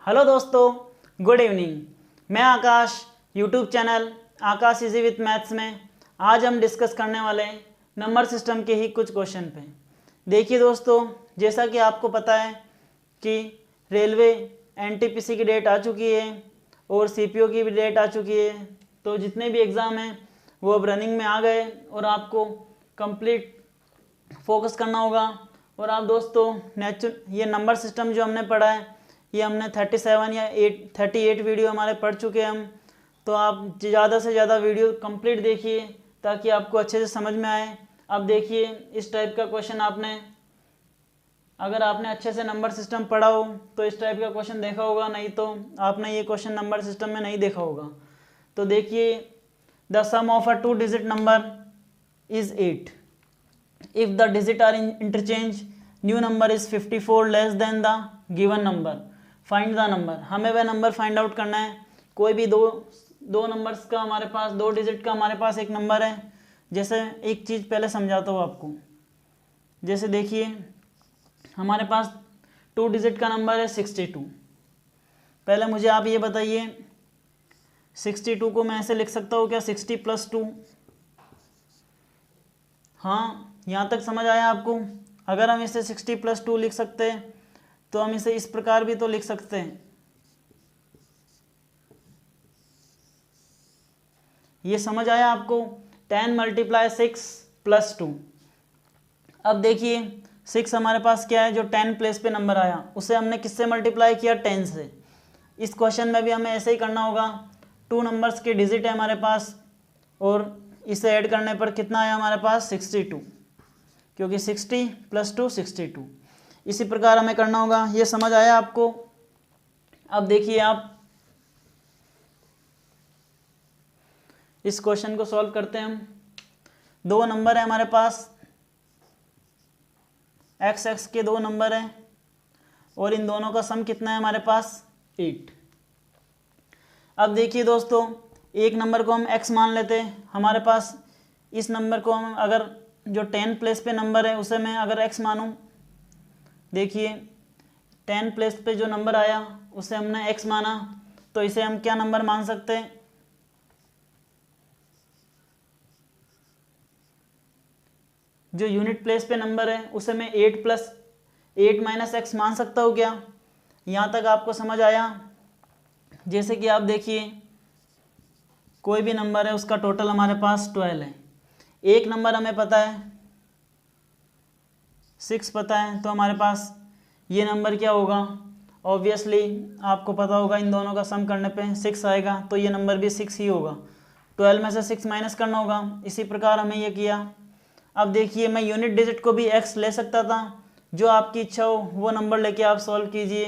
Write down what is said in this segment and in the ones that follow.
Hello दोस्तों, good evening. मैं Aakash, YouTube channel Aakash easy with maths में आज हम डिस्कस करने वाले हैं नंबर सिस्टम के ही कुछ क्वेश्चन पे। देखिए दोस्तों, जैसा कि आपको पता है कि रेलवे एनटीपीसी की डेट आ चुकी है और सीपीओ की भी डेट आ चुकी है, तो जितने भी एग्ज़ाम हैं वो अब रनिंग में आ गए और आपको कंप्लीट फोकस करना होगा। और आप दोस्तों ये नंबर सिस्टम जो हमने पढ़ा है ये हमने 37 या 38 वीडियो हमारे पढ़ चुके हैं हम। तो आप ज़्यादा से ज़्यादा वीडियो कंप्लीट देखिए ताकि आपको अच्छे से समझ में आए। अब देखिए, इस टाइप का क्वेश्चन अगर आपने अच्छे से नंबर सिस्टम पढ़ा हो तो इस टाइप का क्वेश्चन देखा होगा, नहीं तो आपने ये क्वेश्चन नंबर सिस्टम में नहीं देखा होगा। तो देखिए, the sum of a 2 digit number is 8 if the digit are interchange, new number is 54 less than the given number, find the number। हमें वह नंबर फाइंड आउट करना है। कोई भी दो नंबर्स का हमारे पास, 2 डिजिट का हमारे पास एक नंबर है। जैसे एक चीज़ पहले समझाता हूँ आपको। जैसे देखिए, हमारे पास 2 डिजिट का नंबर है 62। पहले मुझे आप ये बताइए, 62 को मैं ऐसे लिख सकता हूँ क्या, 60 + 2? हाँ, यहाँ तक समझ आया आपको? अगर हम इसे 60 + 2 लिख सकते हैं तो हम इसे इस प्रकार भी तो लिख सकते हैं। ये समझ आया आपको? 10 × 6 + 2। अब देखिए, 6 हमारे पास क्या है, जो 10 प्लेस पे नंबर आया उसे हमने किससे मल्टीप्लाई किया, 10 से। इस क्वेश्चन में भी हमें ऐसे ही करना होगा। 2 नंबर्स के डिजिट है हमारे पास और इसे ऐड करने पर कितना आया हमारे पास, 62, क्योंकि 60 + 2 62। इसी प्रकार हमें करना होगा। ये समझ आया आपको? अब देखिए, आप इस क्वेश्चन को सॉल्व करते हैं हम। 2 नंबर है हमारे पास, x के 2 नंबर हैं और इन दोनों का सम कितना है हमारे पास, 8। अब देखिए दोस्तों, एक नंबर को हम x मान लेते हैं। हमारे पास इस नंबर को हम अगर जो 10 प्लेस पे नंबर है उसे मैं अगर x मानूं, देखिए 10 प्लेस पे जो नंबर आया उसे हमने x माना, तो इसे हम क्या नंबर मान सकते हैं, जो यूनिट प्लेस पे नंबर है उसे मैं 8 + 8 - x मान सकता हूँ क्या? यहाँ तक आपको समझ आया? जैसे कि आप देखिए, कोई भी नंबर है उसका टोटल हमारे पास 12 है। एक नंबर हमें पता है 6 पता है, तो हमारे पास ये नंबर क्या होगा, ऑब्वियसली आपको पता होगा इन दोनों का सम करने पे 6 आएगा, तो ये नंबर भी 6 ही होगा। 12 में से 6 माइनस करना होगा। इसी प्रकार हमें ये किया। अब देखिए, मैं यूनिट डिजिट को भी x ले सकता था। जो आपकी इच्छा हो वो नंबर लेके आप सॉल्व कीजिए।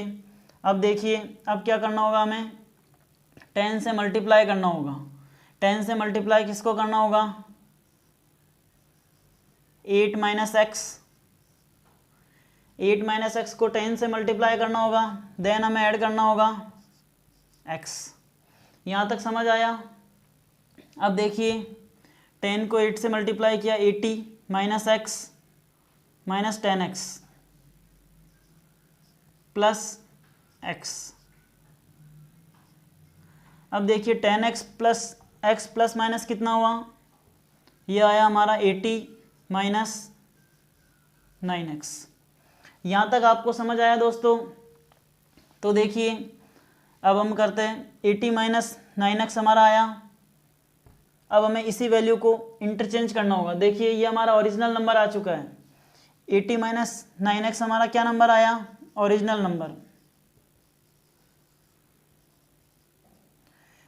अब देखिए, अब क्या करना होगा, हमें 10 से मल्टीप्लाई करना होगा। 10 से मल्टीप्लाई किसको करना होगा, 8 - x। 8 - x को 10 से मल्टीप्लाई करना होगा, देन हमें ऐड करना होगा x। यहाँ तक समझ आया? अब देखिए, 10 को 8 से मल्टीप्लाई किया, 80 - x - 10x प्लस x। अब देखिए, 10x plus x plus minus कितना हुआ, ये आया हमारा 80 - 9x। यहाँ तक आपको समझ आया दोस्तों? तो देखिए, अब हम करते हैं, 80 - 9x हमारा आया। अब हमें इसी वैल्यू को इंटरचेंज करना होगा। देखिए, ये हमारा ओरिजिनल नंबर आ चुका है। 80 - 9x हमारा क्या नंबर आया, ओरिजिनल नंबर।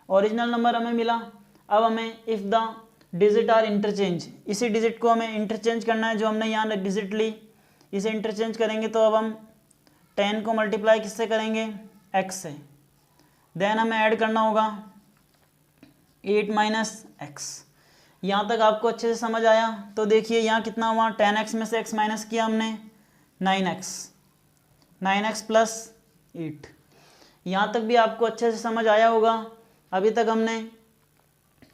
ओरिजिनल नंबर हमें मिला। अब हमें if the digit are interchange, इसी डिजिट को हमें इंटरचेंज करना है जो हमने यहाँ डिजिट ली, इसे इंटरचेंज करेंगे। तो अब हम 10 को मल्टीप्लाई किससे करेंगे, x से। देन हमें ऐड करना होगा 8 - x। यहाँ तक आपको अच्छे से समझ आया? तो देखिए, यहाँ कितना हुआ, 10x में से x माइनस किया हमने, 9x प्लस 8। यहाँ तक भी आपको अच्छे से समझ आया होगा? अभी तक हमने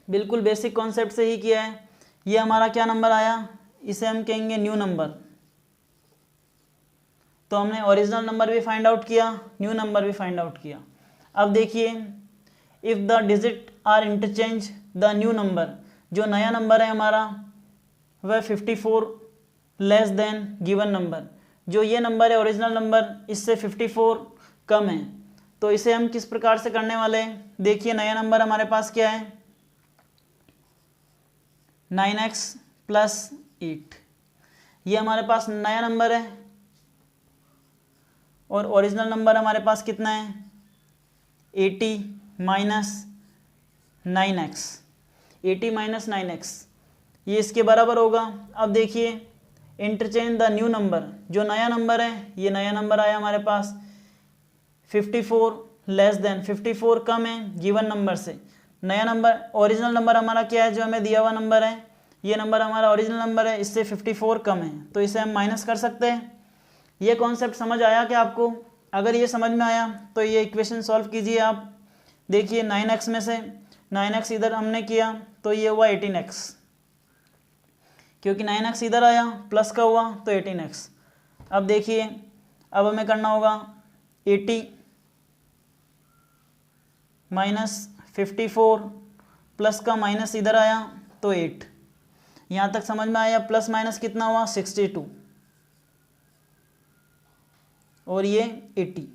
बिल्कुल बेसिक कॉन्सेप्ट से ही किया है। ये हमारा क्या नंबर आया, इसे हम कहेंगे न्यू नंबर। तो हमने ओरिजिनल नंबर भी फाइंड आउट किया, न्यू नंबर भी फाइंड आउट किया। अब देखिए, if the digit are interchange the new number, जो नया नंबर है हमारा वह 54 लेस देन गिवन नंबर, जो ये नंबर है ओरिजिनल नंबर इससे 54 कम है। तो इसे हम किस प्रकार से करने वाले हैं, देखिए नया नंबर हमारे पास क्या है 9x प्लस 8, ये हमारे पास नया नंबर है और ओरिजिनल नंबर हमारे पास कितना है 80 माइनस 9x, 80 माइनस 9x, ये इसके बराबर होगा। अब देखिए इंटरचेंज द न्यू नंबर, जो नया नंबर है ये नया नंबर आया हमारे पास 54 लेस देन, 54 कम है गिवन नंबर से। नया नंबर ओरिजिनल नंबर हमारा क्या है, जो हमें दिया हुआ नंबर है, ये नंबर हमारा ओरिजिनल नंबर है, इससे 54 कम है, तो इसे हम माइनस कर सकते हैं। ये कॉन्सेप्ट समझ आया क्या आपको? अगर ये समझ में आया तो ये इक्वेशन सॉल्व कीजिए आप। देखिए 9x में से 9x इधर हमने किया तो ये हुआ 18x, क्योंकि 9x इधर आया प्लस का हुआ तो 18x। अब देखिए अब हमें करना होगा 80 माइनस 54 प्लस का माइनस इधर आया तो 8, यहाँ तक समझ में आया। प्लस माइनस कितना हुआ 62 और ये 80,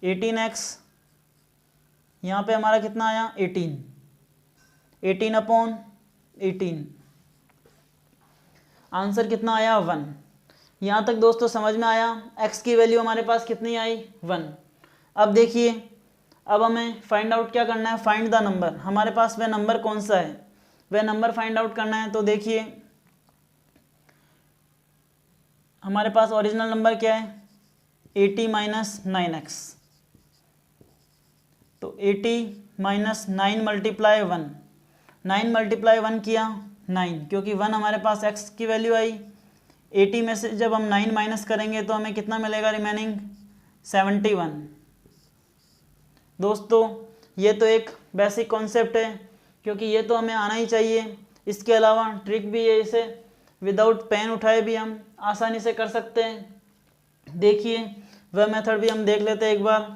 18x यहाँ पे हमारा कितना आया 18, 18 अपॉन 18, आंसर कितना आया 1। यहाँ तक दोस्तों समझ में आया। x की वैल्यू हमारे पास कितनी आई 1। अब देखिए अब हमें फाइंड आउट क्या करना है, फाइंड द नंबर, हमारे पास वह नंबर कौन सा है, वह नंबर फाइंड आउट करना है। तो देखिए हमारे पास ओरिजिनल नंबर क्या है 80 माइनस 9x, तो 80 माइनस 9 मल्टीप्लाई 1, 9 मल्टीप्लाई 1 किया 9, क्योंकि 1 हमारे पास x की वैल्यू आई। 80 में से जब हम 9 माइनस करेंगे तो हमें कितना मिलेगा रिमेनिंग 71। दोस्तों ये तो एक बेसिक कॉन्सेप्ट है, क्योंकि ये तो हमें आना ही चाहिए। इसके अलावा ट्रिक भी है, इसे विदाउट पेन उठाए भी हम आसानी से कर सकते हैं। देखिए वह मेथड भी हम देख लेते हैं एक बार।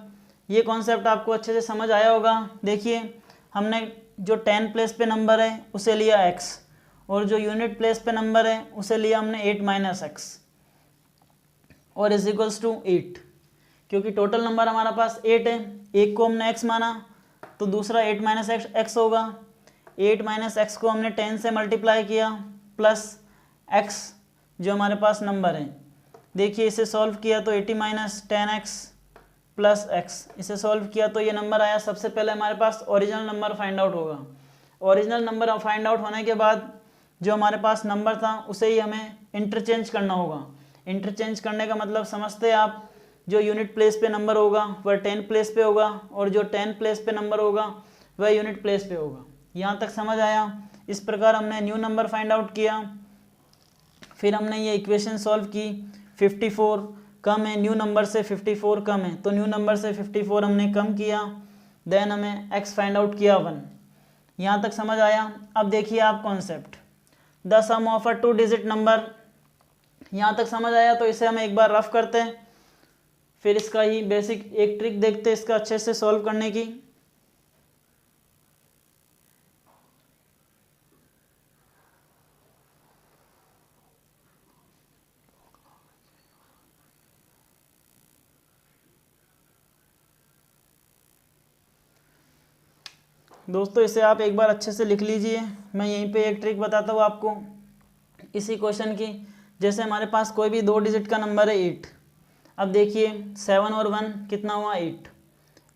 ये कॉन्सेप्ट आपको अच्छे से समझ आया होगा। देखिए हमने जो 10 प्लेस पे नंबर है उसे लिया x, और जो यूनिट प्लेस पे नंबर है उसे लिया हमने 8 माइनस एक्स और इज इक्वल्स टू 8, क्योंकि टोटल नंबर हमारा पास 8 है, एक को हमने x माना तो दूसरा 8 माइनस एक्स होगा। 8 माइनस एक्स को हमने 10 से मल्टीप्लाई किया प्लस x जो हमारे पास नंबर है। देखिए इसे सॉल्व किया तो 80 माइनस 10x प्लस x, इसे सॉल्व किया तो ये नंबर आया। सबसे पहले हमारे पास ओरिजिनल नंबर फाइंड आउट होगा। ओरिजिनल नंबर फाइंड आउट होने के बाद जो हमारे पास नंबर था उसे ही हमें इंटरचेंज करना होगा। इंटरचेंज करने का मतलब समझते हैं आप, जो यूनिट प्लेस पे नंबर होगा वह 10 प्लेस पे होगा और जो 10 प्लेस पे नंबर होगा वह यूनिट प्लेस पे होगा। यहाँ तक समझ आया? इस प्रकार हमने न्यू नंबर फाइंड आउट किया, फिर हमने ये इक्वेशन सॉल्व की। 54 कम है न्यू नंबर से, 54 कम है तो न्यू नंबर से 54 हमने कम किया, देन हमें x फाइंड आउट किया 1। यहाँ तक समझ आया? अब देखिए आप concept the sum of a 2 digit number, यहाँ तक समझ आया? तो इसे हम एक बार रफ करते हैं, फिर इसका ही बेसिक एक ट्रिक देखते हैं इसका अच्छे से सॉल्व करने की। दोस्तों इसे आप एक बार अच्छे से लिख लीजिए, मैं यहीं पे एक ट्रिक बताता हूँ आपको इसी क्वेश्चन की। जैसे हमारे पास कोई भी 2 डिजिट का नंबर है 8। अब देखिए 7 और 1 कितना हुआ 8,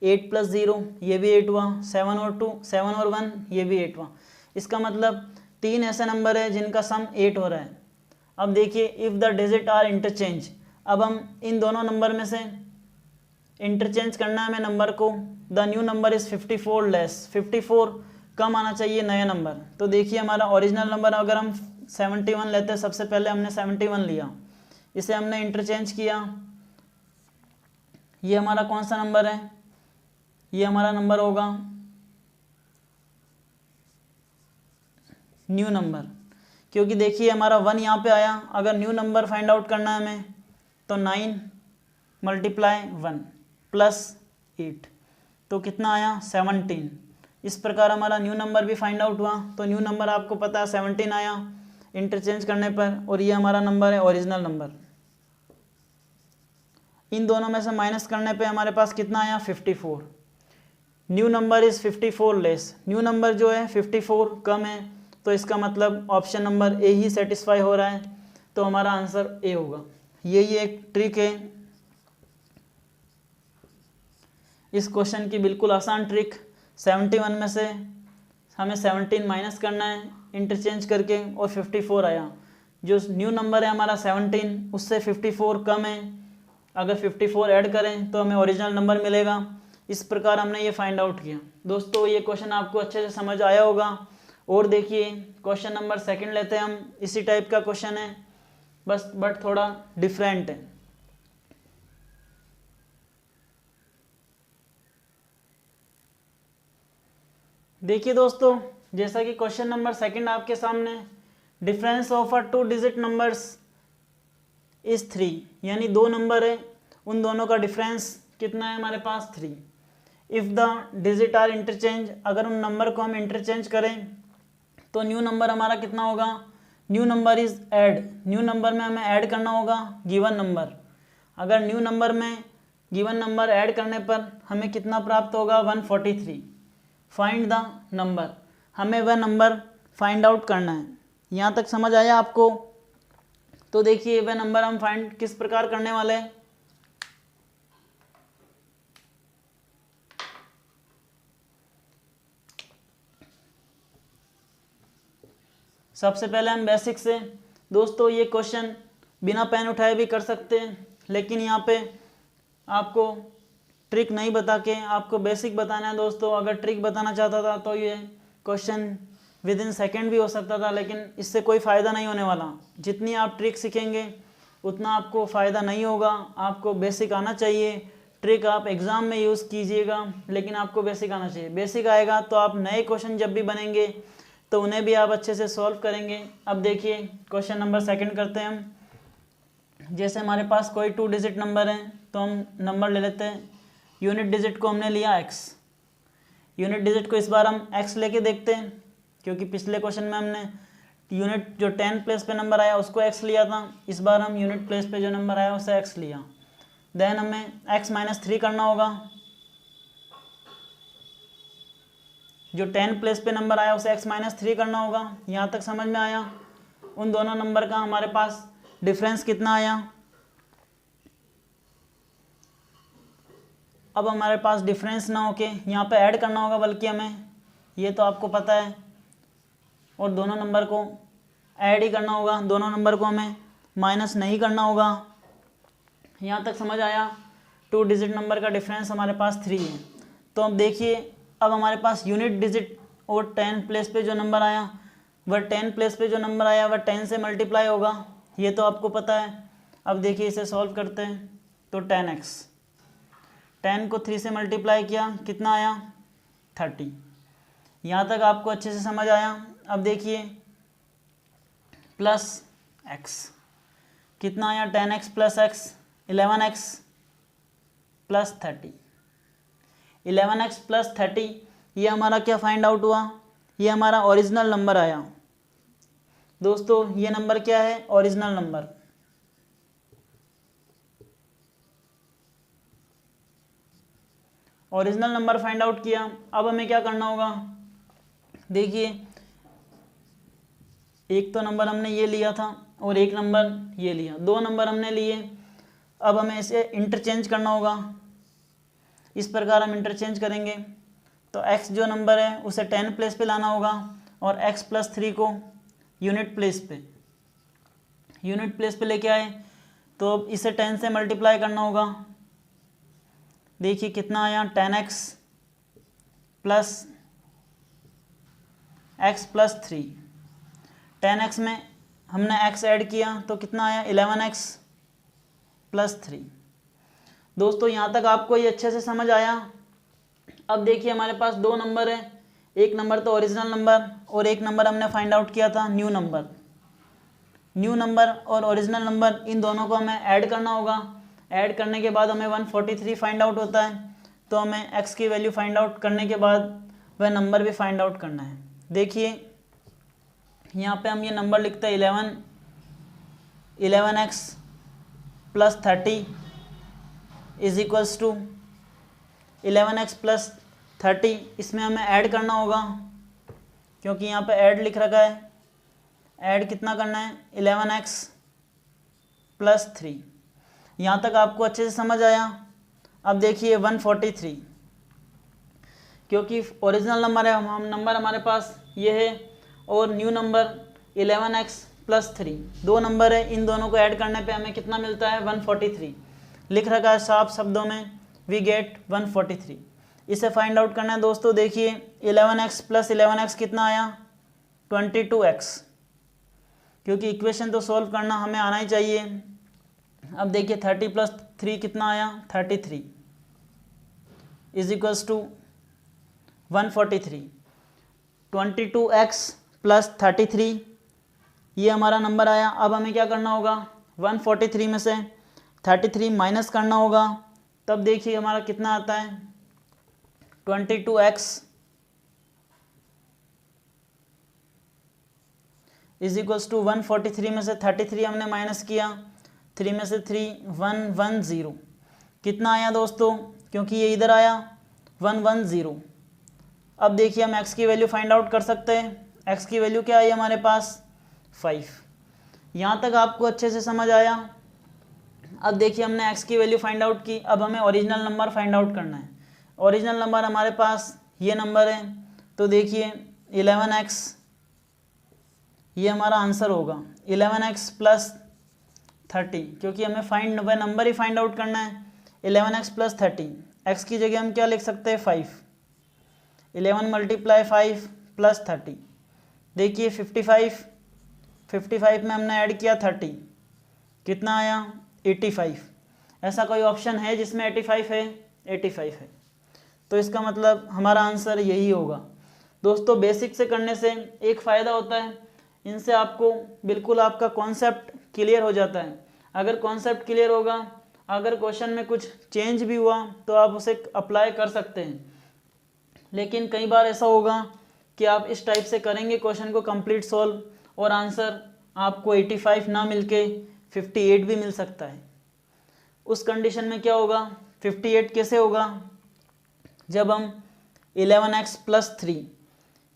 8 प्लस 0 ये भी 8 हुआ, 7 और 2 7 और 1 ये भी 8 हुआ। इसका मतलब 3 ऐसे नंबर है जिनका सम 8 हो रहा है। अब देखिए if the digit are interchange, अब हम इन दोनों नंबर में से इंटरचेंज करना है हमें नंबर को। The new number is 54 less, 54 कम आना चाहिए नया नंबर। तो देखिए हमारा ओरिजिनल नंबर अगर हम 71 लेते हैं, सबसे पहले हमने 71 लिया, इसे हमने इंटरचेंज किया। ये हमारा कौन सा नंबर है, ये हमारा नंबर होगा न्यू नंबर, क्योंकि देखिए हमारा 1 यहाँ पे आया, अगर न्यू नंबर फाइंड आउट करना है हमें तो 9 मल्टीप्लाई 1 प्लस 8 तो कितना आया 17। इस प्रकार हमारा न्यू नंबर भी फाइंड आउट हुआ। तो न्यू नंबर आपको पता है 17 आया इंटरचेंज करने पर, और ये हमारा नंबर है ओरिजिनल नंबर। इन दोनों में से माइनस करने पे हमारे पास कितना आया 54। New number is 54 less, new number जो है 54 कम है, तो इसका मतलब option number A he satisfy हो रहा है, तो हमारा आंसर ए होगा। यही एक ट्रिक है इस क्वेश्चन की, बिल्कुल आसान ट्रिक। 71 में से हमें 17 माइनस करना है इंटरचेंज करके, और 54 आया। जो न्यू नंबर है हमारा 17 उससे 54 कम है, अगर 54 ऐड करें तो हमें ओरिजिनल नंबर मिलेगा। इस प्रकार हमने ये फाइंड आउट किया। दोस्तों ये क्वेश्चन आपको अच्छे से समझ आया होगा। और देखिए क्वेश्चन नंबर 2 लेते हैं हम, इसी टाइप का क्वेश्चन है बस, बट थोड़ा डिफरेंट है। देखिए दोस्तों, जैसा कि क्वेश्चन नंबर 2 आपके सामने, difference of a 2 digit numbers is 3, यानी 2 नंबर है, उन दोनों का डिफरेंस कितना है हमारे पास 3। If the digit are interchange, अगर उन नंबर को हम इंटरचेंज करें तो न्यू नंबर हमारा कितना होगा, new number is add, new number में हमें ऐड करना होगा गिवन नंबर। अगर न्यू नंबर में गिवन नंबर ऐड करने पर हमें कितना प्राप्त होगा 143। फाइंड द नंबर, हमें वह नंबर फाइंड आउट करना है। यहाँ तक समझ आया आपको? तो देखिए वह नंबर हम फाइंड किस प्रकार करने वाले हैं। सबसे पहले हम बेसिक से, दोस्तों ये क्वेश्चन बिना पेन उठाए भी कर सकते हैं, लेकिन यहाँ पे आपको ट्रिक नहीं बता के आपको बेसिक बताना है। दोस्तों अगर ट्रिक बताना चाहता था तो ये क्वेश्चन विद इन सेकेंड भी हो सकता था, लेकिन इससे कोई फ़ायदा नहीं होने वाला। जितनी आप ट्रिक सीखेंगे उतना आपको फ़ायदा नहीं होगा। आपको बेसिक आना चाहिए। ट्रिक आप एग्ज़ाम में यूज़ कीजिएगा, लेकिन आपको बेसिक आना चाहिए। बेसिक आएगा तो आप नए क्वेश्चन जब भी बनेंगे तो उन्हें भी आप अच्छे से सॉल्व करेंगे। अब देखिए क्वेश्चन नंबर 2 करते हैं हम। जैसे हमारे पास कोई 2 डिजिट नंबर है तो हम नंबर ले लेते हैं। यूनिट डिजिट को हमने लिया x, यूनिट डिजिट को इस बार हम x लेके देखते हैं, क्योंकि पिछले क्वेश्चन में हमने यूनिट जो 10 प्लेस पे नंबर आया उसको x लिया था। इस बार हम यूनिट प्लेस पे जो नंबर आया उसे x लिया। देन हमें x - 3 करना होगा। जो 10 प्लेस पे नंबर आया उसे x - 3 करना होगा। यहाँ तक समझ में आया? उन दोनों नंबर का हमारे पास डिफरेंस कितना आया। अब हमारे पास डिफरेंस ना होके यहाँ पे ऐड करना होगा, बल्कि हमें, ये तो आपको पता है, और दोनों नंबर को ऐड ही करना होगा, दोनों नंबर को हमें माइनस नहीं करना होगा। यहाँ तक समझ आया? 2 डिजिट नंबर का डिफरेंस हमारे पास 3 है। तो अब देखिए, अब हमारे पास यूनिट डिजिट और 10 प्लेस पे जो नंबर आया वह 10 प्लेस पे जो नंबर आया वह 10 से मल्टीप्लाई होगा, ये तो आपको पता है। अब देखिए इसे सॉल्व करते हैं तो 10x, 10 को 3 से मल्टीप्लाई किया, कितना आया 30। यहाँ तक आपको अच्छे से समझ आया? अब देखिए प्लस x, कितना आया 10x plus x, 11x plus 30। 11x plus 30 ये हमारा क्या फाइंड आउट हुआ, ये हमारा ओरिजिनल नंबर आया। दोस्तों ये नंबर क्या है, original number. Original number find out किया। अब हमें क्या करना होगा, देखिए एक तो नंबर हमने ये लिया था और एक नंबर ये लिया, 2 नंबर हमने लिए। अब हमें इसे इंटरचेंज करना होगा। इस प्रकार हम इंटरचेंज करेंगे तो x जो नंबर है उसे 10 प्लेस पे लाना होगा और x प्लस 3 को यूनिट प्लेस पे लेके आए तो इसे 10 से मल्टीप्लाई करना होगा। देखिए कितना आया 10x plus x plus 3। 10x में हमने x ऐड किया तो कितना आया 11x प्लस 3। दोस्तों यहाँ तक आपको ये अच्छे से समझ आया? अब देखिए हमारे पास 2 नंबर है, एक नंबर तो ओरिजिनल नंबर और एक नंबर हमने फाइंड आउट किया था न्यू नंबर। न्यू नंबर और ओरिजिनल नंबर इन दोनों को हमें ऐड करना होगा। ऐड करने के बाद हमें 143 फाइंड आउट होता है, तो हमें x की वैल्यू फाइंड आउट करने के बाद वह नंबर भी फाइंड आउट करना है। देखिए यहाँ पे हम ये नंबर लिखते हैं 11x plus 30 is equals to 11x plus 30, इसमें हमें ऐड करना होगा क्योंकि यहाँ पे ऐड लिख रखा है। ऐड कितना करना है 11x प्लस 3। यहाँ तक आपको अच्छे से समझ आया। अब देखिए 143, क्योंकि ओरिजिनल नंबर है, हम नंबर हमारे पास ये है और न्यू नंबर 11x प्लस 3 दो नंबर है, इन दोनों को ऐड करने पे हमें कितना मिलता है 143। लिख रखा है साफ शब्दों में वी गेट 143। इसे फाइंड आउट करना है दोस्तों। देखिए 11x प्लस 11x कितना आया 22x, क्योंकि इक्वेशन तो सॉल्व करना हमें आना ही चाहिए। अब देखिए 30 प्लस 3 कितना आया 33 is equals to 143। 22x plus 33 ये हमारा नंबर आया। अब हमें क्या करना होगा 143 में से 33 माइनस करना होगा, तब देखिए हमारा कितना आता है 22x इज इक्वल्स टू 143 में से 33 हमने माइनस किया, 3 में से 3 110 कितना आया दोस्तों, क्योंकि ये इधर आया 110। अब देखिए हम x की वैल्यू फाइंड आउट कर सकते हैं। x की वैल्यू क्या आई हमारे पास 5। यहाँ तक आपको अच्छे से समझ आया। अब देखिए हमने x की वैल्यू फाइंड आउट की, अब हमें ओरिजिनल नंबर फाइंड आउट करना है। ओरिजिनल नंबर हमारे पास ये नंबर है, तो देखिए 11x ये हमारा आंसर होगा 11x प्लस 30, क्योंकि हमें फाइंड वह नंबर ही फाइंड आउट करना है 11x प्लस 30। x की जगह हम क्या लिख सकते हैं 5, 11 मल्टीप्लाई 5 प्लस 30। देखिए 55 में हमने ऐड किया 30 कितना आया 85। ऐसा कोई ऑप्शन है जिसमें 85 है? 85 है, तो इसका मतलब हमारा आंसर यही होगा। दोस्तों बेसिक से करने से एक फ़ायदा होता है, इनसे आपको बिल्कुल आपका कॉन्सेप्ट क्लियर हो जाता है। अगर कॉन्सेप्ट क्लियर होगा, अगर क्वेश्चन में कुछ चेंज भी हुआ तो आप उसे अप्लाई कर सकते हैं। लेकिन कई बार ऐसा होगा कि आप इस टाइप से करेंगे क्वेश्चन को कंप्लीट सॉल्व और आंसर आपको 85 ना मिलके 58 भी मिल सकता है। उस कंडीशन में क्या होगा 58 कैसे होगा, जब हम 11x प्लस 3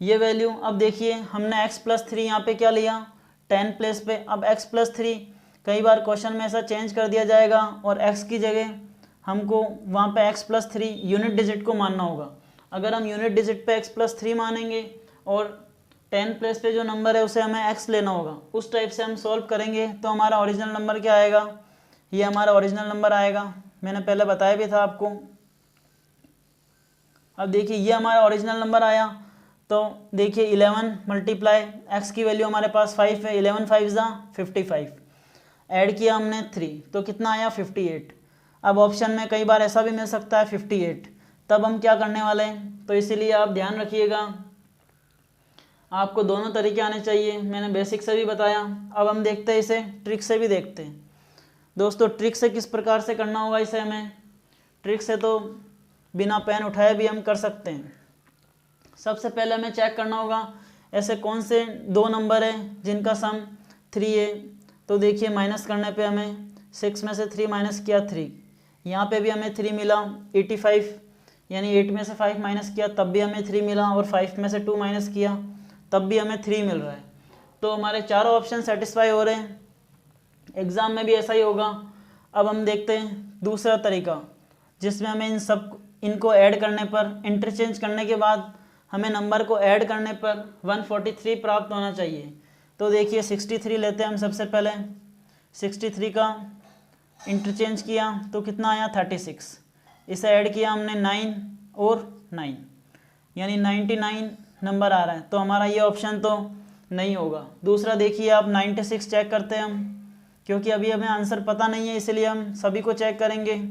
ये वैल्यू, अब देखिए हमने x प्लस 3 यहाँ पे क्या लिया 10 प्लेस पे। अब x प्लस 3 कई बार क्वेश्चन में ऐसा चेंज कर दिया जाएगा और x की जगह हमको वहाँ पे x प्लस 3 यूनिट डिजिट को मानना होगा। अगर हम यूनिट डिजिट पे x प्लस 3 मानेंगे और 10 प्लेस पे जो नंबर है उसे हमें x लेना होगा, उस टाइप से हम सॉल्व करेंगे तो हमारा ओरिजिनल नंबर क्या आएगा, ये हमारा ओरिजिनल नंबर आएगा। मैंने पहले बताया भी था आपको। अब देखिए ये हमारा ओरिजिनल नंबर आया, तो देखिए 11 मल्टीप्लाई x की वैल्यू हमारे पास 5 है, 11 5 ज़ा 55, ऐड किया हमने 3 तो कितना आया 58। अब ऑप्शन में कई बार ऐसा भी मिल सकता है 58, तब हम क्या करने वाले हैं, तो इसीलिए आप ध्यान रखिएगा आपको दोनों तरीके आने चाहिए। मैंने बेसिक से भी बताया, अब हम देखते हैं इसे ट्रिक से भी देखते हैं। दोस्तों ट्रिक से किस प्रकार से करना होगा इसे हमें, ट्रिक से तो बिना पेन उठाए भी हम कर सकते हैं। सबसे पहले हमें चेक करना होगा ऐसे कौन से दो नंबर हैं जिनका सम 3 है। तो देखिए माइनस करने पे हमें 6 में से 3 माइनस किया 3, यहाँ पे भी हमें 3 मिला 85, यानी 8 में से 5 माइनस किया तब भी हमें 3 मिला, और 5 में से 2 माइनस किया तब भी हमें 3 मिल रहा है। तो हमारे चारों ऑप्शन सेटिस्फाई हो रहे हैं। एग्ज़ाम में भी ऐसा ही होगा। अब हम देखते हैं दूसरा तरीका, जिसमें हमें इनको ऐड करने पर, इंटरचेंज करने के बाद हमें नंबर को ऐड करने पर 143 प्राप्त होना चाहिए। तो देखिए 63 लेते हैं हम सबसे पहले, 63 का इंटरचेंज किया तो कितना आया 36, इसे ऐड किया हमने 9 और 9, यानी 99 नंबर आ रहा है। तो हमारा ये ऑप्शन तो नहीं होगा। दूसरा देखिए आप 96 चेक करते हैं हम, क्योंकि अभी हमें आंसर पता नहीं है इसलिए हम सभी को चेक करेंगे।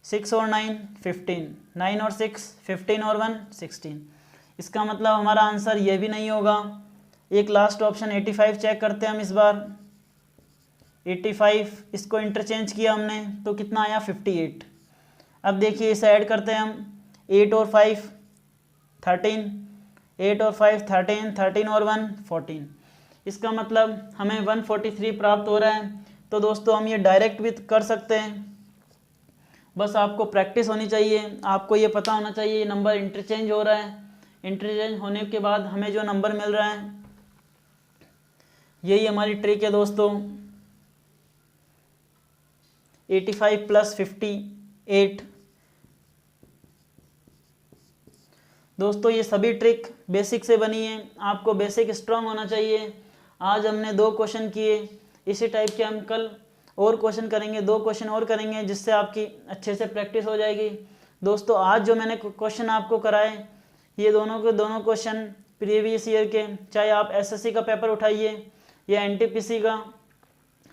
6 और 9 15, 9 और 6 15 और 1 16, इसका मतलब हमारा आंसर ये भी नहीं होगा। एक लास्ट ऑप्शन 85 चेक करते हैं हम इस बार, 85, इसको इंटरचेंज किया हमने तो कितना आया 58। अब देखिए इसे ऐड करते हैं हम, 8 और 5 13, 8 और 5 13, 13 और 1 14। इसका मतलब हमें 143 प्राप्त हो रहा है। तो दोस्तों हम ये डायरेक्ट भी कर सकते हैं, बस आपको प्रैक्टिस होनी चाहिए, आपको ये पता होना चाहिए ये नंबर इंटरचेंज हो रहा है। इंटरचेंज होने के बाद हमें जो नंबर मिल रहा है, यही हमारी ट्रिक है दोस्तों। 85 प्लस 58। दोस्तों ये सभी ट्रिक बेसिक से बनी है, आपको बेसिक स्ट्रांग होना चाहिए। आज हमने 2 क्वेश्चन किए, इसी टाइप के हम कल और क्वेश्चन करेंगे, 2 क्वेश्चन और करेंगे, जिससे आपकी अच्छे से प्रैक्टिस हो जाएगी। दोस्तों आज जो मैंने क्वेश्चन आपको कराए, ये दोनों के दोनों क्वेश्चन प्रीवियस ईयर के, चाहे आप एसएससी का पेपर उठाइए या एनटीपीसी का,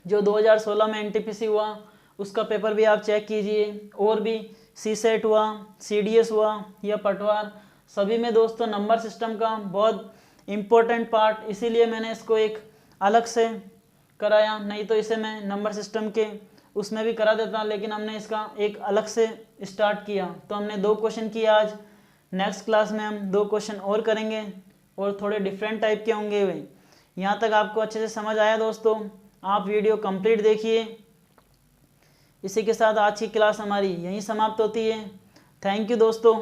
जो 2016 में एनटीपीसी हुआ उसका पेपर भी आप चेक कीजिए, और भी सीसेट हुआ, सीडीएस हुआ या पटवार, सभी में दोस्तों नंबर सिस्टम का बहुत इम्पोर्टेंट पार्ट, इसीलिए मैंने इसको एक अलग से कराया, नहीं तो इसे मैं नंबर सिस्टम के उसमें भी करा देता, लेकिन हमने इसका एक अलग से स्टार्ट किया। तो हमने 2 क्वेश्चन किए आज, नेक्स्ट क्लास में हम 2 क्वेश्चन और करेंगे और थोड़े डिफरेंट टाइप के होंगे वे। यहाँ तक आपको अच्छे से समझ आया दोस्तों? आप वीडियो कंप्लीट देखिए। इसी के साथ आज की क्लास हमारी यहीं समाप्त होती है। थैंक यू दोस्तों।